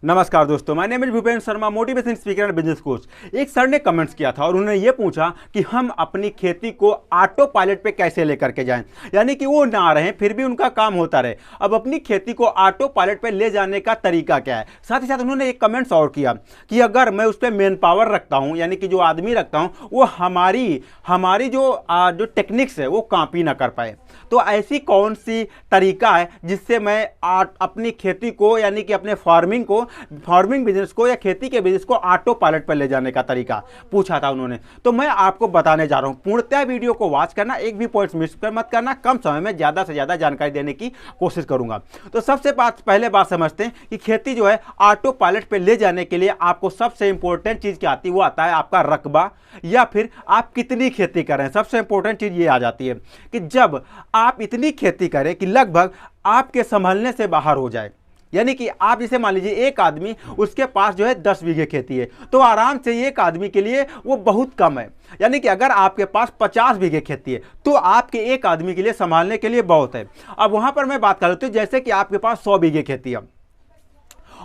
नमस्कार दोस्तों, my name is Bhupendra Sharma, motivation speaker and business coach. एक सर ने कमेंट्स किया था और उन्होंने ये पूछा कि हम अपनी खेती को ऑटो पायलट पे कैसे लेकर के जाएं, यानी कि वो ना रहें फिर भी उनका काम होता रहे। अब अपनी खेती को ऑटो पायलट पे ले जाने का तरीका क्या है। साथ ही साथ उन्होंने एक कमेंट्स और किया कि अगर मैं उस पर मैन पावर रखता हूँ, यानी कि जो आदमी रखता हूँ वो हमारी जो टेक्निक्स है वो कॉपी ना कर पाए। तो ऐसी कौन सी तरीका है जिससे मैं अपनी खेती को, यानी कि अपने फार्मिंग बिजनेस को या खेती के बिजनेस को ऑटो पायलट पर ले जाने का तरीका पूछा था उन्होंने। तो मैं आपको बताने जा रहा हूं। पूर्णतः वीडियो को वॉच करना, एक भी पॉइंट मिस मत करना। कम समय में ज्यादा से ज्यादा जानकारी देने की कोशिश करूंगा। तो सबसे पहले बात समझते हैं कि खेती जो है ऑटो पायलट पे ले जाने के लिए आपको सबसे इंपॉर्टेंट चीज क्या आती है, वो आता है आपका रकबा, या फिर आप कितनी खेती कर रहे हैं। सबसे इंपॉर्टेंट चीज ये आ जाती है कि जब आप इतनी खेती करें कि लगभग आपके संभलने से बाहर हो जाए, यानी कि आप जैसे मान लीजिए एक आदमी, उसके पास जो है 10 बीघे खेती है, तो आराम से एक आदमी के लिए वो बहुत कम है। यानी कि अगर आपके पास 50 बीघे खेती है तो आपके एक आदमी के लिए संभालने के लिए बहुत है। अब वहां पर मैं बात कर लेता हूं, जैसे कि आपके पास 100 बीघे खेती है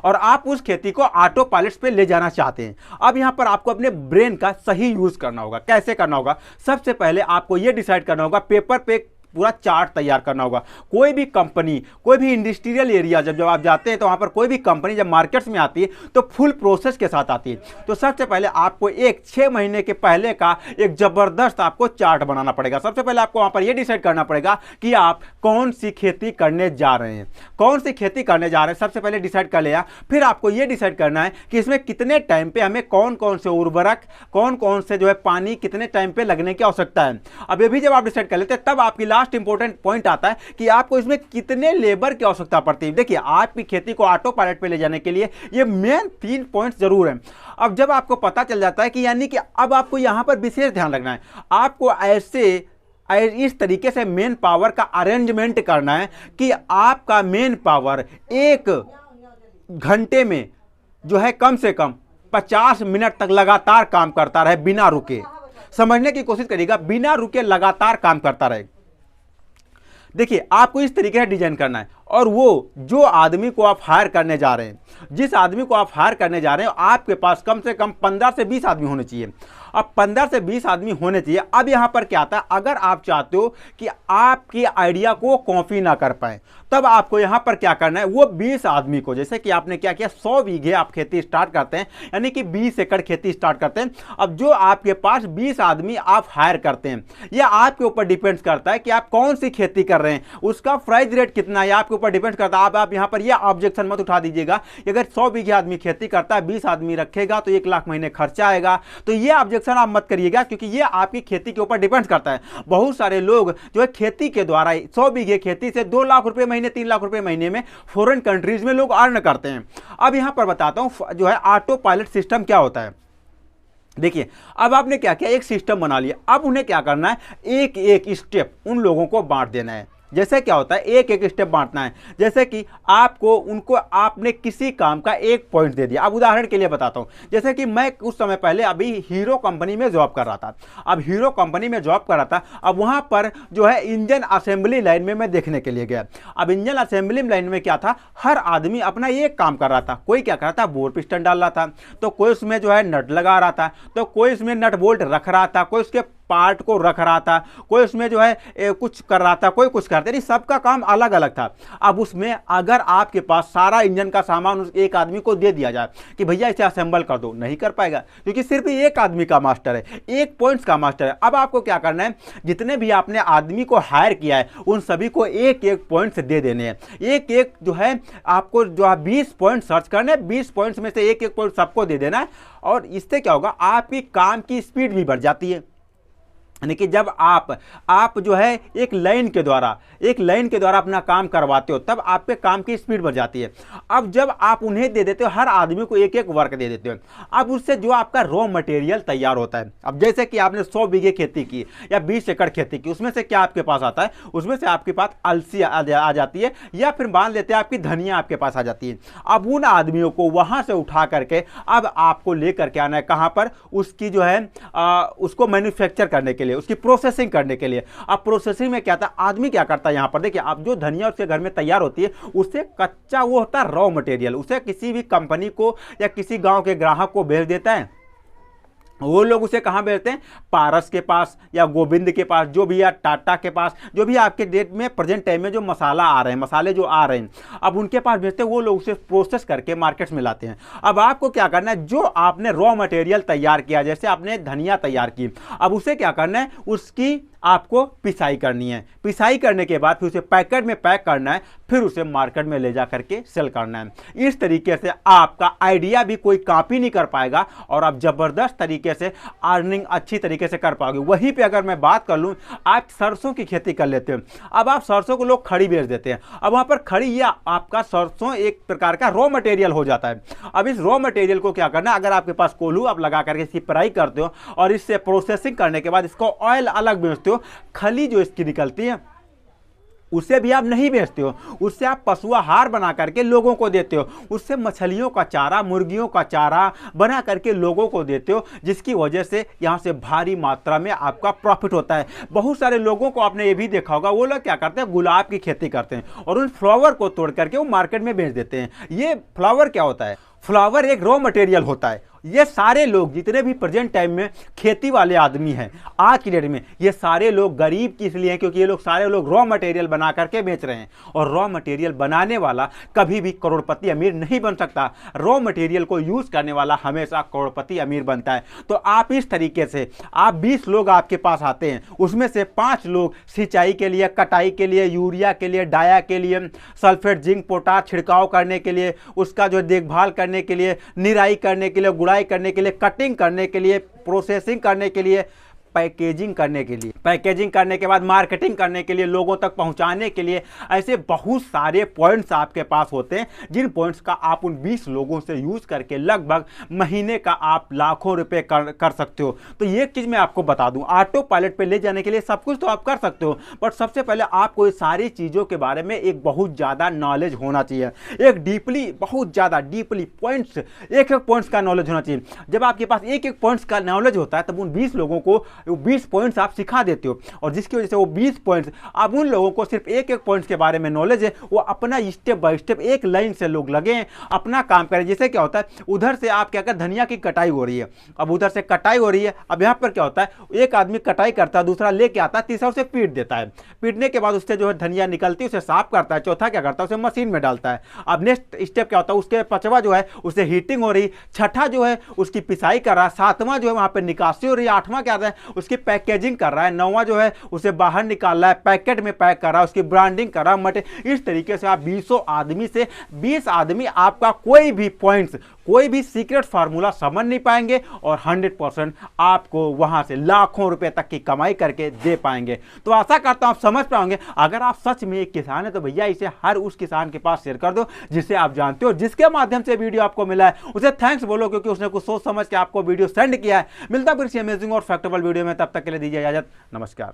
और आप उस खेती को ऑटो पायलट पे ले जाना चाहते हैं। अब यहां पर आपको अपने ब्रेन का सही यूज करना होगा। कैसे करना होगा? सबसे पहले आपको यह डिसाइड करना होगा, पेपर पे पूरा चार्ट तैयार करना होगा। कोई भी कंपनी, कोई भी इंडस्ट्रियल एरिया जब आप जाते हैं तो वहां पर कोई भी कंपनी जब मार्केट्स में आती है तो फुल प्रोसेस के साथ आती है। तो सबसे पहले आपको 6 महीने के पहले का एक जबरदस्त आपको चार्ट बनाना पड़ेगा। सबसे पहले आपको वहां पर यह डिसाइड करना पड़ेगा कि आप कौन सी खेती करने जा रहे हैं, कौन सी खेती करने जा रहे हैं। सबसे पहले डिसाइड कर लिया, फिर आपको यह डिसाइड करना है कि इसमें कितने टाइम पे हमें कौन कौन से उर्वरक, कौन कौन से जो है पानी कितने टाइम पे लगने की आवश्यकता है। अब ये भी जब आप डिसाइड कर लेते हैं तब आपकी लास्ट इंपॉर्टेंट पॉइंट आता है कि आपको इसमें कितने लेबर की आवश्यकता पड़ती है। देखिए, आपकी खेती को ऑटो पायलट पे ले जाने के लिए ये मेन 3 पॉइंट जरूर है। अब जब आपको पता चल जाता है कि यानी कि अब आपको यहां पर विशेष ध्यान रखना है, आपको इस तरीके से मेन पावर का अरेंजमेंट करना है कि आपका मेन पावर 1 घंटे में जो है कम से कम 50 मिनट तक लगातार काम करता रहे बिना रुके। समझने की कोशिश करिएगा, बिना रुके लगातार काम करता रहे। देखिए, आपको इस तरीके से डिजाइन करना है और वो जो आदमी को आप हायर करने जा रहे हैं, जिस आदमी को आप हायर करने जा रहे हैं, आपके पास कम से कम 15 से 20 आदमी होने चाहिए। अब 15 से 20 आदमी होने चाहिए। अब यहां पर क्या आता है, अगर आप चाहते हो कि आपकी आइडिया को कॉपी ना कर पाए, तब आपको यहां पर क्या करना है, वो 20 आदमी को, जैसे कि आपने क्या किया, 100 बीघे आप खेती स्टार्ट करते हैं, यानी कि 20 एकड़ खेती स्टार्ट करते हैं। अब जो आपके पास 20 आदमी आप हायर करते हैं, यह आपके ऊपर डिपेंड करता है कि आप कौन सी खेती कर रहे हैं, उसका प्राइस रेट कितना है, आपके ऊपर डिपेंड करता है। आप यहां पर यह ऑब्जेक्शन मत उठा दीजिएगा, अगर 100 बीघे आदमी खेती करता है, 20 आदमी रखेगा तो 1 लाख महीने खर्चा आएगा। तो यह ऑब्जेक्शन आप मत करिएगा, क्योंकि यह आपकी खेती के ऊपर डिपेंड करता है। बहुत सारे लोग जो है खेती के द्वारा 100 बीघे खेती से 2 लाख रुपए महीने, 3 लाख रुपए महीने में फॉरेन कंट्रीज में लोग अर्न करते हैं। अब यहां पर बताता हूं जो है ऑटो पायलट सिस्टम क्या होता है। देखिए, अब आपने क्या किया, एक सिस्टम बना लिया। अब उन्हें क्या करना है, एक एक स्टेप उन लोगों को बांट देना है। जैसे क्या होता है, एक एक स्टेप बांटना है। जैसे कि आपने किसी काम का एक पॉइंट दे दिया। अब उदाहरण के लिए बताता हूं, जैसे कि मैं कुछ समय पहले अभी हीरो कंपनी में जॉब कर रहा था। अब हीरो कंपनी में जॉब कर रहा था, अब वहां पर जो है इंजन असेंबली लाइन में मैं देखने के लिए गया। अब इंजन असेंबली लाइन में क्या था, हर आदमी अपना एक काम कर रहा था। कोई क्या कर रहा था, बोर पिस्टन डाल रहा था, तो कोई उसमें जो है नट लगा रहा था, तो कोई उसमें नट बोल्ट रख रहा था, कोई उसके पार्ट को रख रहा था, कोई उसमें जो है कुछ कर रहा था, कोई कुछ करते नहीं, सबका काम अलग अलग था। अब उसमें अगर आपके पास सारा इंजन का सामान उस एक आदमी को दे दिया जाए कि भैया इसे असेंबल कर दो, नहीं कर पाएगा, क्योंकि सिर्फ एक आदमी का मास्टर है, एक पॉइंट्स का मास्टर है। अब आपको क्या करना है, जितने भी आपने आदमी को हायर किया है उन सभी को एक एक पॉइंट्स दे देने हैं। एक एक जो है आपको जो है 20 पॉइंट सर्च करने, 20 पॉइंट्स में से एक एक पॉइंट सबको दे देना है। और इससे क्या होगा, आपकी काम की स्पीड भी बढ़ जाती है। यानी कि जब आप जो है एक लाइन के द्वारा अपना काम करवाते हो, तब आपके काम की स्पीड बढ़ जाती है। अब जब आप उन्हें दे देते हो, हर आदमी को एक एक वर्क दे देते हो, अब उससे जो आपका रॉ मटेरियल तैयार होता है। अब जैसे कि आपने 100 बीघे खेती की या 20 एकड़ खेती की, उसमें से क्या आपके पास आता है, उसमें से आपके पास अलसी आ जाती है, या फिर मान लेते हैं आपकी धनिया आपके पास आ जाती है। अब उन आदमियों को वहां से उठा करके अब आपको लेकर के आना है कहां पर, उसकी जो है उसको मैन्युफैक्चर करने के लिए। लिए, उसकी प्रोसेसिंग करने के लिए। अब प्रोसेसिंग में क्या था, आदमी क्या करता है यहाँ पर देखिए, आप जो धनिया उसके घर में तैयार होती है उससे कच्चा वो होता है रॉ मटेरियल, उसे किसी भी कंपनी को या किसी गांव के ग्राहक को बेच देता है। वो लोग उसे कहाँ बेचते हैं, पारस के पास या गोविंद के पास, जो भी, या टाटा के पास, जो भी आपके डेट में प्रेजेंट टाइम में जो मसाला आ रहे हैं, मसाले जो आ रहे हैं, अब उनके पास बेचते हैं। वो लोग उसे प्रोसेस करके मार्केट्स में लाते हैं। अब आपको क्या करना है, जो आपने रॉ मटेरियल तैयार किया, जैसे आपने धनिया तैयार की, अब उसे क्या करना है, उसकी आपको पिसाई करनी है। पिसाई करने के बाद फिर उसे पैकेट में पैक करना है, फिर उसे मार्केट में ले जा करके सेल करना है। इस तरीके से आपका आइडिया भी कोई कॉपी नहीं कर पाएगा और आप जबरदस्त तरीके से अर्निंग अच्छी तरीके से कर पाओगे। वहीं पे अगर मैं बात कर लूं, आप सरसों की खेती कर लेते हैं। अब आप सरसों को लोग खड़ी बेच देते हैं। अब वहां पर खड़ी या आपका सरसों एक प्रकार का रॉ मटेरियल हो जाता है। अब इस रॉ मटेरियल को क्या करना है, अगर आपके पास कोल्हू आप लगा करके इसकी फ्राई करते हो और इससे प्रोसेसिंग करने के बाद इसको ऑयल अलग बेचते हो, खली जो इसकी निकलती है उसे भी आप नहीं बेचते हो, उससे आप पशु आहार बना करके लोगों को देते हो। उससे मछलियों का चारा, मुर्गियों का चारा बना करके लोगों को देते हो, जिसकी वजह से यहाँ से भारी मात्रा में आपका प्रॉफिट होता है। बहुत सारे लोगों को आपने ये भी देखा होगा, वो लोग क्या करते हैं, गुलाब की खेती करते हैं और उन फ्लावर को तोड़ करके वो मार्केट में बेच देते हैं। ये फ्लावर क्या होता है, फ्लावर एक रॉ मटेरियल होता है। ये सारे लोग जितने भी प्रेजेंट टाइम में खेती वाले आदमी हैं आज की डेट में, ये सारे लोग गरीब किस लिए हैं, क्योंकि ये लोग सारे लोग रॉ मटेरियल बना करके बेच रहे हैं। और रॉ मटेरियल बनाने वाला कभी भी करोड़पति अमीर नहीं बन सकता। रॉ मटेरियल को यूज करने वाला हमेशा करोड़पति अमीर बनता है। तो आप इस तरीके से, आप 20 लोग आपके पास आते हैं, उसमें से 5 लोग सिंचाई के लिए, कटाई के लिए, यूरिया के लिए, डाया के लिए, सल्फेट, जिंक, पोटाश छिड़काव करने के लिए, उसका जो देखभाल करने के लिए, निराई करने के लिए, गुड़ाई करने के लिए, कटिंग करने के लिए, प्रोसेसिंग करने के लिए, पैकेजिंग करने के लिए, पैकेजिंग करने के बाद मार्केटिंग करने के लिए, लोगों तक पहुंचाने के लिए, ऐसे बहुत सारे पॉइंट्स आपके पास होते हैं, जिन पॉइंट्स का आप उन 20 लोगों से यूज करके लगभग महीने का आप लाखों रुपए कर सकते हो। तो ये चीज मैं आपको बता दूं, ऑटो पायलट पे ले जाने के लिए सब कुछ तो आप कर सकते हो, बट सबसे पहले आपको ये सारी चीजों के बारे में एक बहुत ज्यादा नॉलेज होना चाहिए। एक डीपली, बहुत ज्यादा डीपली पॉइंट्स, एक पॉइंट्स का नॉलेज होना चाहिए। जब आपके पास एक पॉइंट्स का नॉलेज होता है, तब उन 20 लोगों को 20 पॉइंट्स आप सिखा देते हो, और जिसकी वजह से वो 20 पॉइंट्स, अब उन लोगों को सिर्फ एक पॉइंट्स के बारे में नॉलेज है, वो अपना स्टेप बाय स्टेप एक लाइन से लोग लगे अपना काम करें। जैसे क्या होता है, उधर से आप क्या कर, धनिया की कटाई हो रही है, अब उधर से कटाई हो रही है, अब यहाँ पर क्या होता है, एक आदमी कटाई करता है, दूसरा लेके आता है, तीसरा उसे पीट देता है, पीटने के बाद उससे जो है धनिया निकलती है, उसे साफ करता है, चौथा क्या करता है, उसे मशीन में डालता है। अब नेक्स्ट स्टेप क्या होता है, उसके पांचवा जो है उसे हीटिंग हो रही, छठा जो है उसकी पिसाई कर रहा है, सातवां जो है वहां पर निकासी हो रही है, आठवां क्या है उसकी पैकेजिंग कर रहा है, नौवां जो है उसे बाहर निकाल रहा है, पैकेट में पैक कर रहा है, उसकी ब्रांडिंग कर रहा है। इस तरीके से आप 20 आदमी से 20 आदमी आपका कोई भी पॉइंट्स, कोई भी सीक्रेट फार्मूला समझ नहीं पाएंगे और 100% आपको वहां से लाखों रुपए तक की कमाई करके दे पाएंगे। तो आशा करता हूं आप समझ पाएंगे। अगर आप सच में एक किसान है तो भैया इसे हर उस किसान के पास शेयर कर दो जिसे आप जानते हो, जिसके माध्यम से वीडियो आपको मिला है, उसे थैंक्स बोलो, क्योंकि उसने कुछ सोच समझ के आपको वीडियो सेंड किया है। मिलता है फिर अमेजिंग और फैक्टेबल वीडियो में, तब तक के लिए दीजिए इजाजत, नमस्कार।